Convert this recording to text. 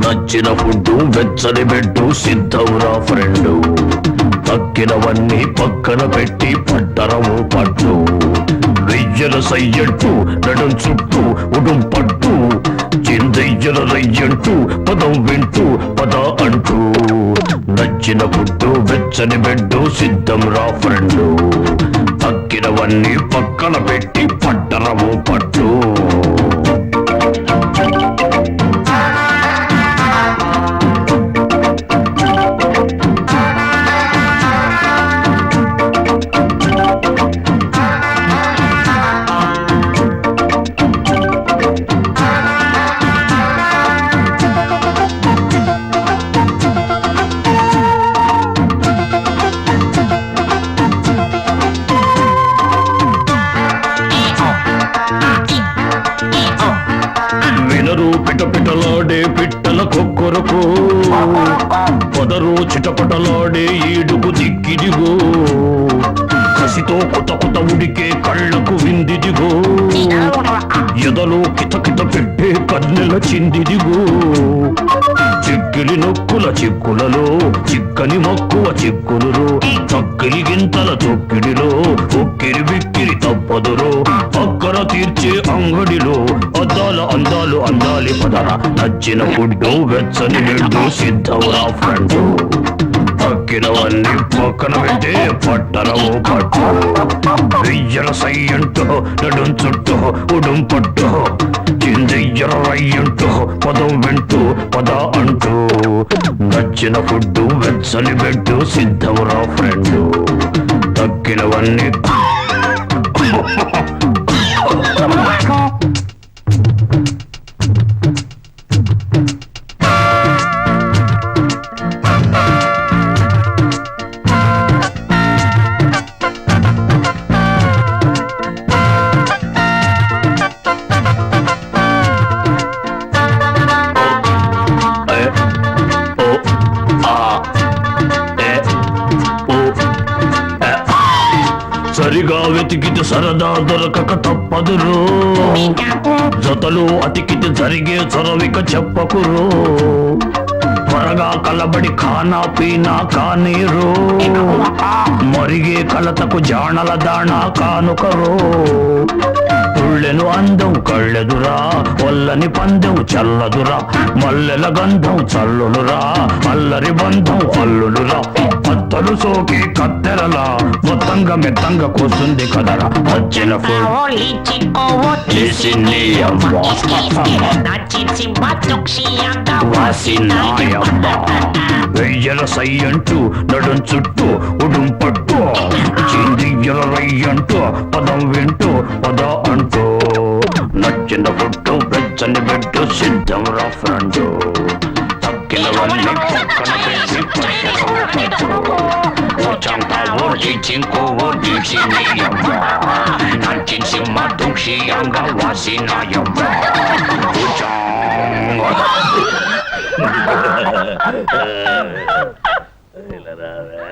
నచ్చిన ఫుడ్డు వెచ్చని bed సిద్ధంరా friend తక్కినవన్నీ పక్కన పెట్టి పట్టరము పట్టు వెయ్యల సయ్యంటూ నడుం చుట్టూ ఉడుం పట్టు చిందయ్యల రయ్యంటూ పదం వింటూ పద అంటూ నచ్చిన ఫుడ్డు వెచ్చని బెడ్డు సిద్ధంరా ఫ్రెండు తక్కినవన్నీ పక్కన పెట్టి పట్టరము పట్టు పిటపిటలాడే పిట్టల కొక్కొరకు పొదరు చిటపటలాడే ఈడుకు దిక్కిదిగో కసితో కొత్త కొత్త ఉడికే కళ్ళకు విందిదిగో ఎదలో కితకిత పెట్టే కన్నెల చిందిదిగో చిక్కిలి నొక్కుల చిక్కులలో చిక్కని మక్కువ చిక్కులురో చక్కిలి గింతల తొక్కిడిలో ఒక్కిరి బిక్కిరి తప్పదురో పక్కన తీర్చే అంగడిలో అద్దాల అందాలు అందాలి పదర నచ్చిన ఫుడ్డు వెచ్చని బెడ్డు సిద్ధంరా ఫ్రెండు తక్కినవన్నీ పక్కన పెట్టే పట్టరవో పట్టు వెయ్యల సయ్యంటూ నడుం చుట్టూ ఉడుం పట్టు చిందయ్యల రయ్యంటూ పదం వింటూ పద అంటూ నచ్చిన ఫుడ్డు వెచ్చని బెడ్డు సిద్ధంరా ఫ్రెండు తక్కినవన్నీ సరిగా వెతికితే సరదా దొరకక తప్పదురో జతలు అతికితే జరిగే చొరవిక చెప్పకురో త్వరగా కలబడి ఖానా పీనా కానీరో మరిగే కలతకు జాణల దాణా కానుకరో తుళ్ళెను అందం కళ్ళెదురా ఒల్లని పందెం చల్లదురా మల్లెల గంధం చల్లులురా అల్లరి బంధం అల్లులురా పత్తలు సోకి కత్తెరలా మొత్తంగా మెత్తంగా కూర్చుంది కదరా వచ్చిన వెయ్యల సయ్యంటూ నడుం చుట్టూ ఉడుం పట్టు చిందియ్యల రయ్యంటూ పదం వింటూ పద అంటూ నచ్చిన ఫుడ్డు వెచ్చని బెడ్డు సిద్ధంరా ఫ్రెండు తక్కినవన్నీ పక్కన పెట్టి చంపా ఓడి చింకు ఓడి చిన్నయ్యమ్మ నచ్చించి మా దుక్షి అంగ వాసినాయమ్మ ఇలా